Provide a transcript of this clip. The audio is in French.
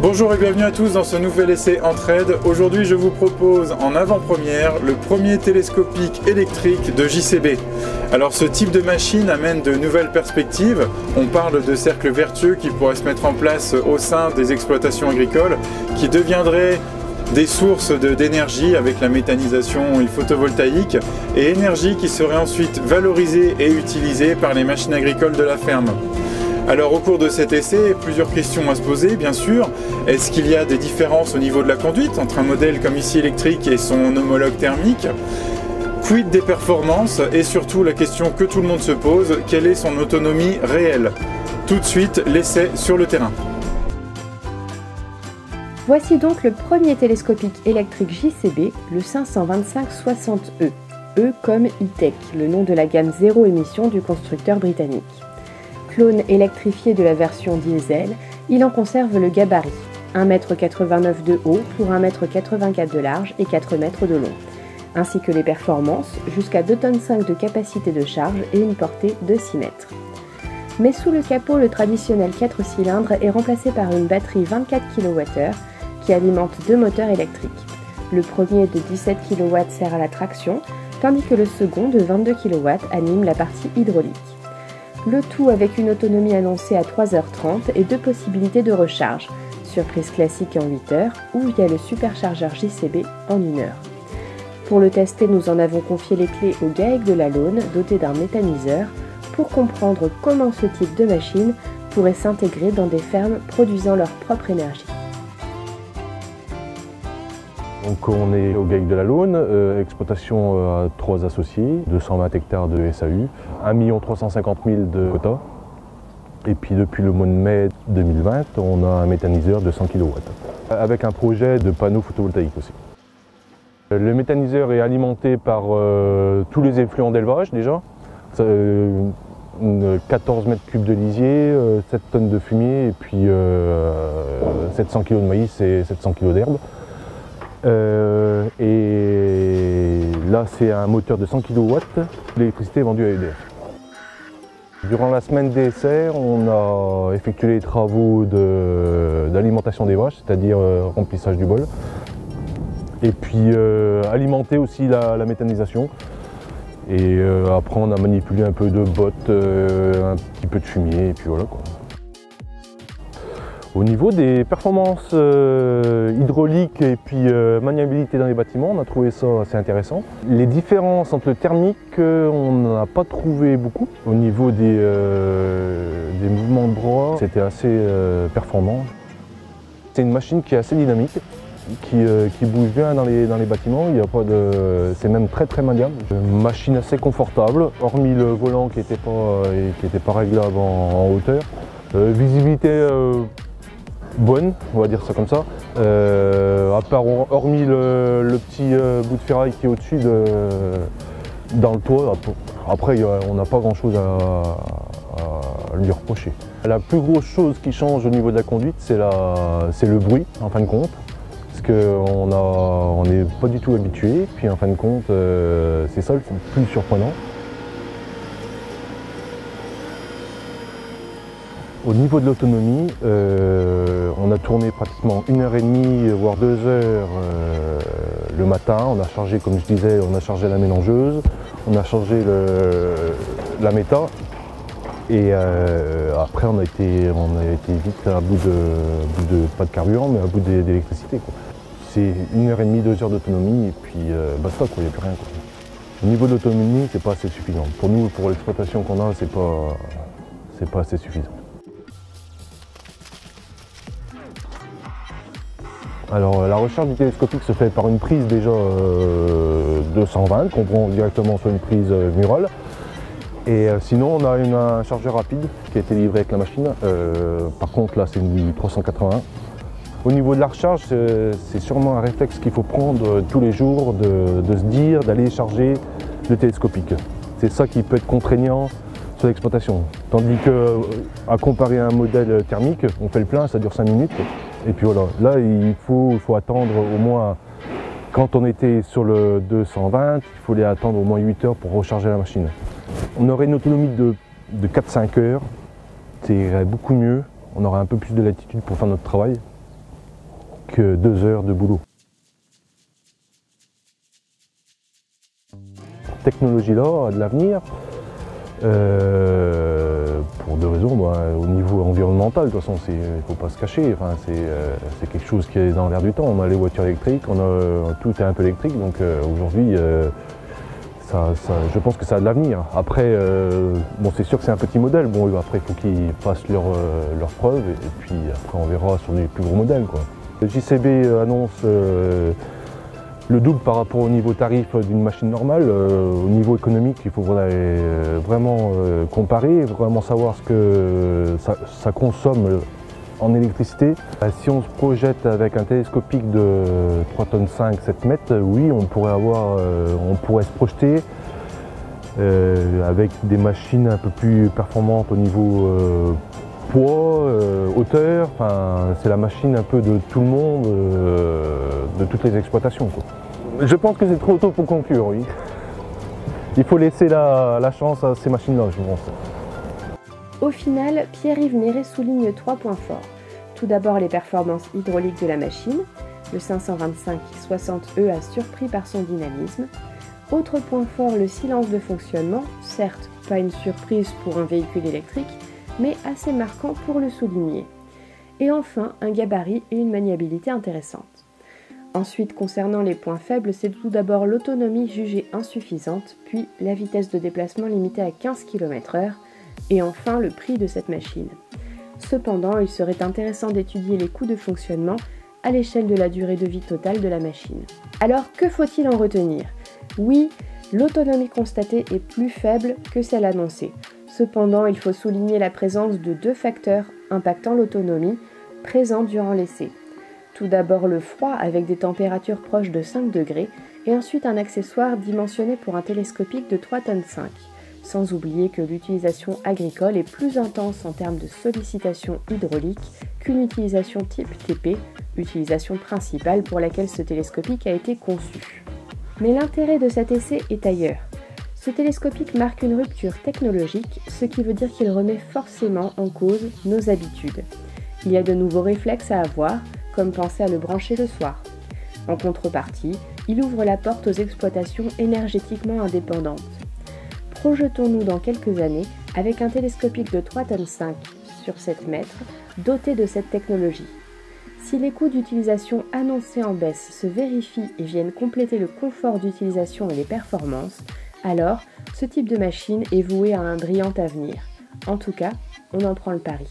Bonjour et bienvenue à tous dans ce nouvel essai Entraide. Aujourd'hui je vous propose en avant-première le premier télescopique électrique de JCB. Alors ce type de machine amène de nouvelles perspectives. On parle de cercles vertueux qui pourraient se mettre en place au sein des exploitations agricoles, qui deviendraient des sources d'énergie avec la méthanisation et le photovoltaïque, et énergie qui serait ensuite valorisée et utilisée par les machines agricoles de la ferme. Alors au cours de cet essai, plusieurs questions à se poser bien sûr. Est-ce qu'il y a des différences au niveau de la conduite entre un modèle comme ici électrique et son homologue thermique? Quid des performances? Et surtout la question que tout le monde se pose, quelle est son autonomie réelle? Tout de suite, l'essai sur le terrain. Voici donc le premier télescopique électrique JCB, le 525-60E. E comme E-Tech, le nom de la gamme zéro émission du constructeur britannique. Clone électrifié de la version diesel, il en conserve le gabarit, 1,89 m de haut pour 1,84 m de large et 4 m de long, ainsi que les performances jusqu'à 2,5 tonnes de capacité de charge et une portée de 6 mètres. Mais sous le capot, le traditionnel 4 cylindres est remplacé par une batterie 24 kWh qui alimente deux moteurs électriques. Le premier de 17 kW sert à la traction, tandis que le second de 22 kW anime la partie hydraulique. Le tout avec une autonomie annoncée à 3h30 et deux possibilités de recharge, sur prise classique en 8 heures ou via le superchargeur JCB en 1 heure. Pour le tester, nous en avons confié les clés au GAEC de la Laune, doté d'un méthaniseur, pour comprendre comment ce type de machine pourrait s'intégrer dans des fermes produisant leur propre énergie. Donc on est au GAEC de la Laune, exploitation à 3 associés, 220 hectares de SAU, 1 350 000 de quota. Et puis depuis le mois de mai 2020, on a un méthaniseur de 100 kW, avec un projet de panneaux photovoltaïques aussi. Le méthaniseur est alimenté par tous les effluents d'élevage déjà, 14 mètres cubes de lisier, 7 tonnes de fumier et puis 700 kg de maïs et 700 kg d'herbe. Et là c'est un moteur de 100 kW, l'électricité est vendue à EDF. Durant la semaine d'essai, on a effectué les travaux d'alimentation des vaches, c'est-à-dire remplissage du bol. Et puis alimenter aussi la méthanisation. Et après on a manipulé un peu de bottes, un petit peu de fumier et puis voilà quoi. Au niveau des performances hydrauliques et puis maniabilité dans les bâtiments, on a trouvé ça assez intéressant. Les différences entre le thermique, on n'en a pas trouvé beaucoup. Au niveau des mouvements de bras, c'était assez performant. C'est une machine qui est assez dynamique, qui bouge bien dans les bâtiments. Il y a pas de, c'est même très maniable. Une machine assez confortable, hormis le volant qui n'était pas réglable en hauteur. Visibilité bonne, on va dire ça comme ça, hormis le petit bout de ferraille qui est au-dessus dans le toit. Après on n'a pas grand chose à lui reprocher. La plus grosse chose qui change au niveau de la conduite, c'est le bruit en fin de compte, parce qu'on n'est pas du tout habitué, puis en fin de compte c'est ça le plus surprenant. Au niveau de l'autonomie, on a tourné pratiquement 1h30 voire 2 heures le matin. On a chargé, comme je disais, on a chargé la mélangeuse, on a chargé la méta et après on a été vite à bout de pas de carburant mais à bout d'électricité. C'est 1h30, 2 heures d'autonomie et puis basta, il n'y a plus rien quoi. Au niveau de l'autonomie, c'est pas assez suffisant. Pour nous, pour l'exploitation qu'on a, c'est pas assez suffisant. Alors la recharge du télescopique se fait par une prise déjà 220 qu'on prend directement sur une prise murale. Et sinon on a un chargeur rapide qui a été livré avec la machine. Par contre là c'est une 381. Au niveau de la recharge, c'est sûrement un réflexe qu'il faut prendre tous les jours, de se dire d'aller charger le télescopique. C'est ça qui peut être contraignant sur l'exploitation. Tandis qu'à comparer à un modèle thermique, on fait le plein, ça dure 5 minutes. Et puis voilà, là il faut attendre au moins, quand on était sur le 220, il fallait attendre au moins 8 heures pour recharger la machine. On aurait une autonomie de 4-5 heures, c'est beaucoup mieux, on aurait un peu plus de latitude pour faire notre travail. que 2 heures de boulot. Cette technologie-là a de l'avenir. Pour 2 raisons. Au niveau environnemental, de toute façon, il ne faut pas se cacher, enfin, c'est quelque chose qui est dans l'air du temps. On a les voitures électriques, tout est un peu électrique, donc aujourd'hui, je pense que ça a de l'avenir. Après, bon, c'est sûr que c'est un petit modèle, bon, après il faut qu'ils fassent leurs preuves, et puis après on verra sur les plus gros modèles, quoi. Le JCB annonce le double par rapport au niveau tarif d'une machine normale. Au niveau économique, il faut vraiment comparer, vraiment savoir ce que ça consomme en électricité. Si on se projette avec un télescopique de 3,5 tonnes, 7 mètres, oui, on pourrait se projeter avec des machines un peu plus performantes au niveau poids, hauteur, enfin, c'est la machine un peu de tout le monde, de toutes les exploitations, quoi. Je pense que c'est trop tôt pour conclure, oui. Il faut laisser la chance à ces machines-là, je pense. Au final, Pierre-Yves Néret souligne 3 points forts. Tout d'abord les performances hydrauliques de la machine. Le 525-60E a surpris par son dynamisme. Autre point fort, le silence de fonctionnement. Certes, pas une surprise pour un véhicule électrique, mais assez marquant pour le souligner. Et enfin, un gabarit et une maniabilité intéressante. Ensuite, concernant les points faibles, c'est tout d'abord l'autonomie jugée insuffisante, puis la vitesse de déplacement limitée à 15 km/h, et enfin le prix de cette machine. Cependant, il serait intéressant d'étudier les coûts de fonctionnement à l'échelle de la durée de vie totale de la machine. Alors, que faut-il en retenir? Oui, l'autonomie constatée est plus faible que celle annoncée. Cependant, il faut souligner la présence de 2 facteurs impactant l'autonomie présents durant l'essai. Tout d'abord le froid avec des températures proches de 5 degrés et ensuite un accessoire dimensionné pour un télescopique de 3,5 tonnes. Sans oublier que l'utilisation agricole est plus intense en termes de sollicitation hydraulique qu'une utilisation type TP, utilisation principale pour laquelle ce télescopique a été conçu. Mais l'intérêt de cet essai est ailleurs. Ce télescopique marque une rupture technologique, ce qui veut dire qu'il remet forcément en cause nos habitudes. Il y a de nouveaux réflexes à avoir, comme penser à le brancher le soir. En contrepartie, il ouvre la porte aux exploitations énergétiquement indépendantes. Projetons-nous dans quelques années avec un télescopique de 3,5 tonnes sur 7 mètres doté de cette technologie. Si les coûts d'utilisation annoncés en baisse se vérifient et viennent compléter le confort d'utilisation et les performances, alors ce type de machine est voué à un brillant avenir. En tout cas, on en prend le pari.